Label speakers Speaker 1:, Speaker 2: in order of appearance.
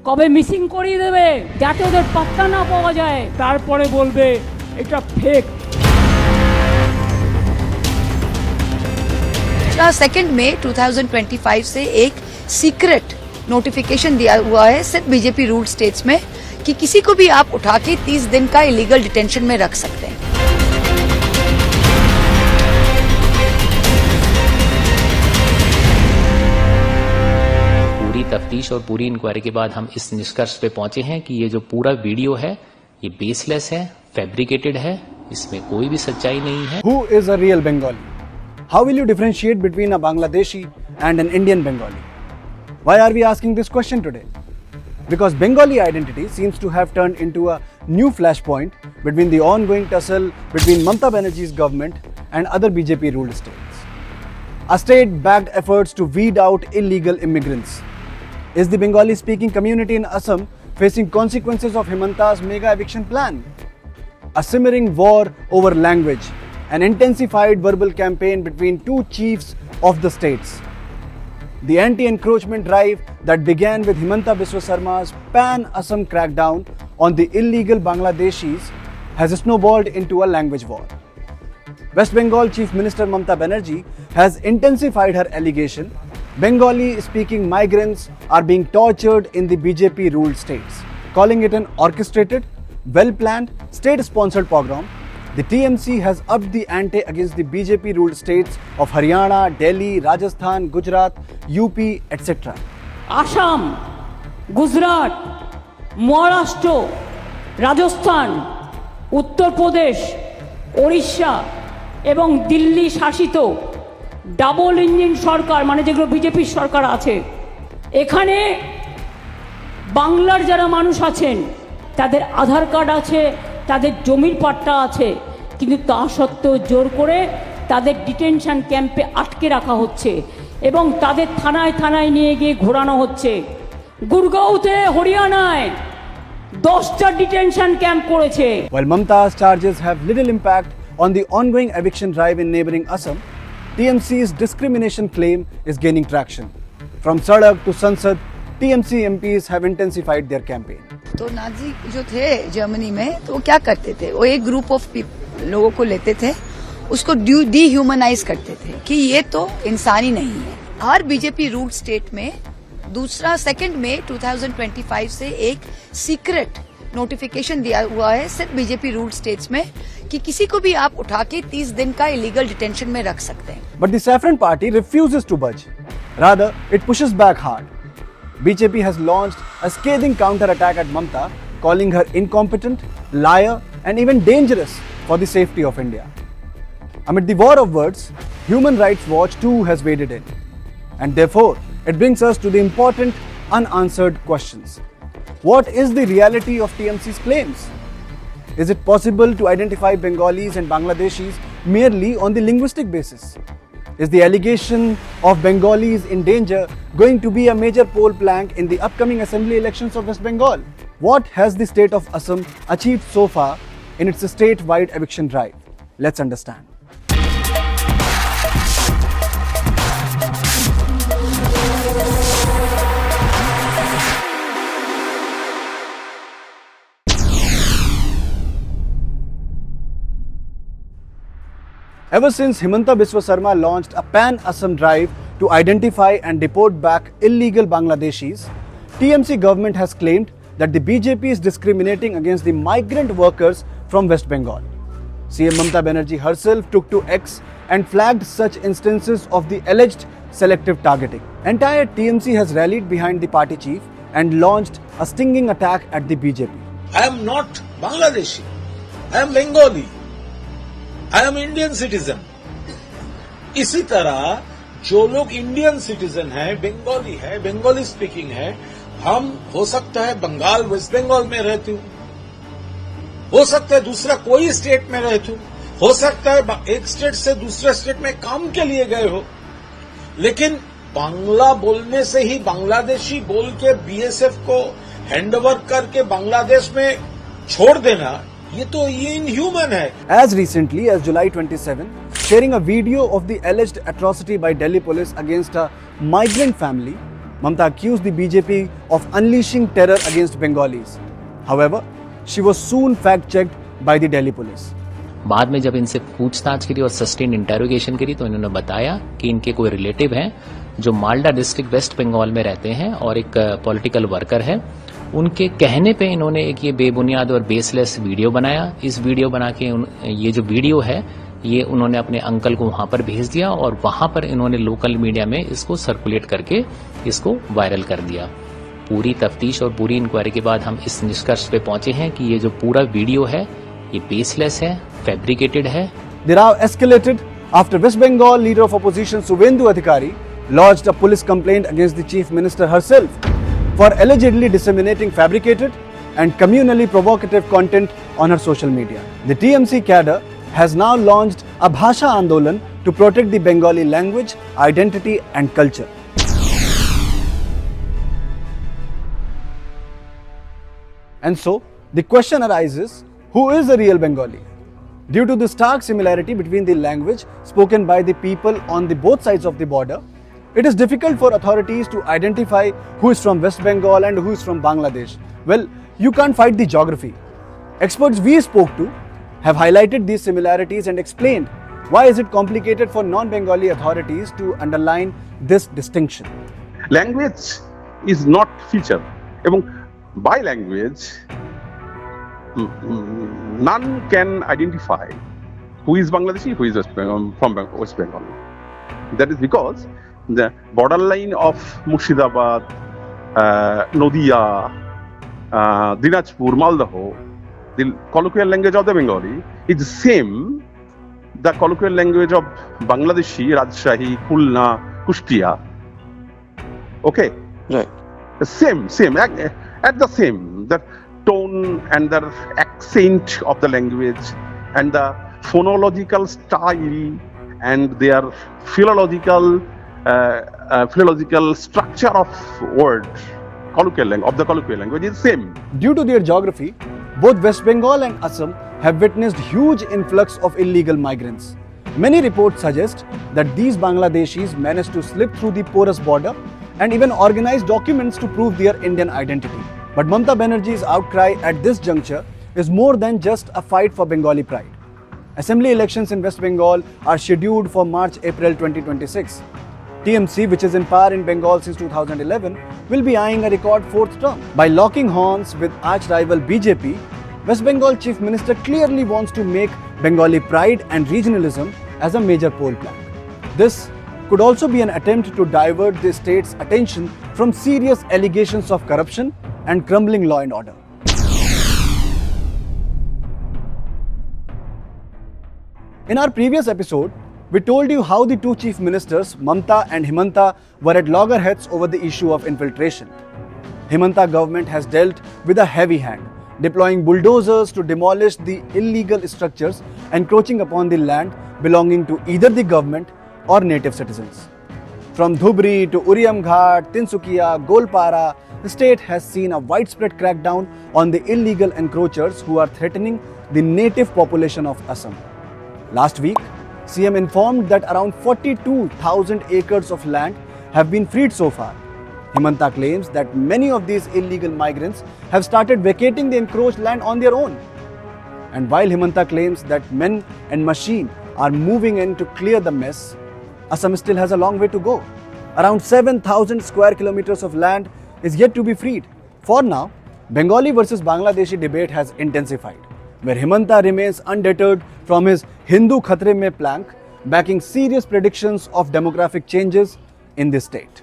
Speaker 1: কবে মিসিং করিয়ে দেবে যাতে ওদের পাত্তা না পাওয়া যায়, তারপরে বলবে এটা ফেক।
Speaker 2: 2 मई 2025 से एक सीक्रेट नोटिफिकेशन दिया हुआ है सिर्फ बीजेपी रूल्ड स्टेट्स में कि किसी को भी आप उठा के 30 दिन का इलीगल डिटेंशन में रख सकते हैं।
Speaker 3: पूरी तफ्तीश और पूरी इंक्वायरी के बाद हम इस निष्कर्ष पे पहुंचे हैं कि ये जो पूरा वीडियो है ये बेसलेस है, फैब्रिकेटेड है, इसमें कोई भी सच्चाई नहीं है।
Speaker 4: Who is a real Bengali? How will you differentiate between a Bangladeshi and an Indian Bengali? Why are we asking this question today? Because Bengali identity seems to have turned into a new flashpoint between the ongoing tussle between Mamata Banerjee's government and other BJP-ruled states. A state-backed efforts to weed out illegal immigrants. Is the Bengali-speaking community in Assam facing consequences of Himanta's mega eviction plan? A simmering war over language, an intensified verbal campaign between two chiefs of the states. The anti-encroachment drive that began with Himanta Biswa Sarma's pan-Assam crackdown on the illegal Bangladeshis has snowballed into a language war. West Bengal Chief Minister Mamata Banerjee has intensified her allegation Bengali-speaking migrants are being tortured in the BJP-ruled states, calling it an orchestrated, well-planned, state-sponsored pogrom. The TMC has upped the ante against the BJP-ruled states of Haryana, Delhi, Rajasthan, Gujarat, UP, etc.
Speaker 1: Assam, Gujarat, Maharashtra, Rajasthan, Uttar Pradesh, Odisha এবং দিল্লি শাসিত double engine সরকার, মানে যেগুলো বিজেপির সরকার আছে, এখানে বাংলার যারা মানুষ আছেন তাদের আধার কার্ড আছে, তাদের জমির পাট্টা আছে, কিন্তু তা সত্ত্বেও জোর করে তাদের ডিটেনশন ক্যাম্পে আটকে রাখা হচ্ছে এবং তাদের থানায় থানায় নিয়ে গিয়ে ঘোরানো হচ্ছে। গুরগাঁওতে, হরিয়ানায় 10টা ডিটেনশন ক্যাম্প করেছে।
Speaker 4: While Mamata's charges have little impact on the ongoing eviction drive in neighboring Assam, TMC's discrimination claim is gaining traction. From Sadak to Sansad, TMC MPs have intensified their campaign.
Speaker 2: तो Nazi जो थे Germany में, तो वो क्या करते थे, वो एक ग्रुप ऑफ लोगों को लेते थे, उसको डीह्यूमनाइज करते थे कि ये तो इंसान ही नहीं है। हर बीजेपी रूल्ड स्टेट में 2 मई 2025 से एक सीक्रेट नोटिफिकेशन दिया हुआ है सिर्फ बीजेपी रूल्ड स्टेट्स में कि किसी को भी आप उठा के 30 दिन का इलीगल डिटेंशन में रख सकते हैं।
Speaker 4: But the Saffron Party refuses to budge. Rather, it pushes back hard. BJP has launched a scathing counter-attack at Mamata, calling her incompetent, liar, and even dangerous for the safety of India. Amid the war of words, Human Rights Watch too has waded in. And therefore, it brings us to the important, unanswered questions. What is the reality of TMC's claims? Is it possible to identify Bengalis and Bangladeshis merely on the linguistic basis? Is the allegation of Bengalis in danger going to be a major poll plank in the upcoming assembly elections of West Bengal? What has the state of Assam achieved so far in its state-wide eviction drive? Let's understand. Ever since Himanta Biswa Sarma launched a pan-Assam drive to identify and deport back illegal Bangladeshis, TMC government has claimed that the BJP is discriminating against the migrant workers from West Bengal. CM Mamata Banerjee herself took to X and flagged such instances of the alleged selective targeting. Entire TMC has rallied behind the party chief and launched a stinging attack at the BJP.
Speaker 5: I am not Bangladeshi. I am Bengali. I am Indian citizen. इसी तरह जो लोग Indian citizen है, बंगाली है, Bengali speaking है, हम हो सकता है बंगाल, वेस्ट बंगाल में रहते हो सकता है दूसरा कोई स्टेट में रहते हो सकता है एक स्टेट से दूसरे स्टेट में काम के लिए गए हो, लेकिन बांग्ला बोलने से ही बांग्लादेशी बोल के बीएसएफ को हैंडओवर करके बांग्लादेश में छोड़ देना, ये inhuman है.
Speaker 4: As recently as July 27, sharing a video of the alleged atrocity by Delhi police against a migrant family, Mamta accused the BJP of unleashing terror against Bengalis. However, she was soon fact-checked by the Delhi police.
Speaker 3: बाद में जब इनसे पूछताछ करी और sustain interrogation करी तो इन्होंने बताया कि इनके कोई रिलेटिव हैं जो मालदा डिस्ट्रिक्ट वेस्ट बंगाल में रहते हैं और एक पॉलिटिकल वर्कर है। उनके कहने पे इन्होंने एक ये बेबुनियाद और बेसलेस वीडियो बनाया। इस वीडियो बना के ये जो वीडियो है ये उन्होंने अपने अंकल को वहां पर भेज दिया और वहां पर इन्होंने लोकल मीडिया में इसको सर्कुलेट करके इसको वायरल कर दिया। पूरी तफ्तीश और पूरी इंक्वायरी के बाद हम इस निष्कर्ष पे पहुंचे हैं कि ये जो पूरा वीडियो है ये बेसलेस है, फैब्रिकेटेड है।
Speaker 4: The row escalated after West Bengal leader of opposition Suvendu Adhikari lodged a police complaint against the chief minister herself for allegedly disseminating fabricated and communally provocative content on her social media. The TMC cadre has now launched a Bhasha Andolan to protect the Bengali language, identity and culture. And so, the question arises, who is a real Bengali? Due to the stark similarity between the language spoken by the people on the both sides of the border, it is difficult for authorities to identify who is from West Bengal and who is from Bangladesh. Well, you can't fight the geography. Experts we spoke to have highlighted these similarities and explained why is it complicated for non-Bengali authorities to underline this distinction.
Speaker 6: Language is not feature. By language, none can identify who is Bangladeshi, who is from West Bengal. That is because the borderline of Murshidabad, Nadia, Dinajpur, Maldaho, the colloquial language of the Bengali is the same, the colloquial language of Bangladeshi, Rajshahi, Khulna, Kushtia. Okay?
Speaker 7: Right.
Speaker 6: The same, at the same, the tone and the accent of the language and the phonological style and their philological structure of word, colloquial language is same.
Speaker 4: Due to their geography, both West Bengal and Assam have witnessed huge influx of illegal migrants. Many reports suggest that these Bangladeshis managed to slip through the porous border and even organize documents to prove their Indian identity. But Mamata Banerjee's outcry at this juncture is more than just a fight for Bengali pride. Assembly elections in West Bengal are scheduled for March-April 2026. TMC, which is in power in Bengal since 2011, will be eyeing a record fourth term. By locking horns with arch-rival BJP, West Bengal Chief Minister clearly wants to make Bengali pride and regionalism as a major poll plank. This could also be an attempt to divert the state's attention from serious allegations of corruption and crumbling law and order. In our previous episode, we told you how the two chief ministers, Mamata and Himanta, were at loggerheads over the issue of infiltration. Himanta government has dealt with a heavy hand, deploying bulldozers to demolish the illegal structures encroaching upon the land belonging to either the government or native citizens. From Dhubri to Uriam Ghat, Tinsukia, Golpara, the state has seen a widespread crackdown on the illegal encroachers who are threatening the native population of Assam. Last week, CM informed that around 42,000 acres of land have been freed so far. Himanta claims that many of these illegal migrants have started vacating the encroached land on their own. And while Himanta claims that men and machine are moving in to clear the mess, Assam still has a long way to go. Around 7,000 square kilometers of land is yet to be freed. For now, Bengali versus Bangladeshi debate has intensified, where Himanta remains undeterred from his Hindu Khatre Mein plank, backing serious predictions of demographic changes in this state.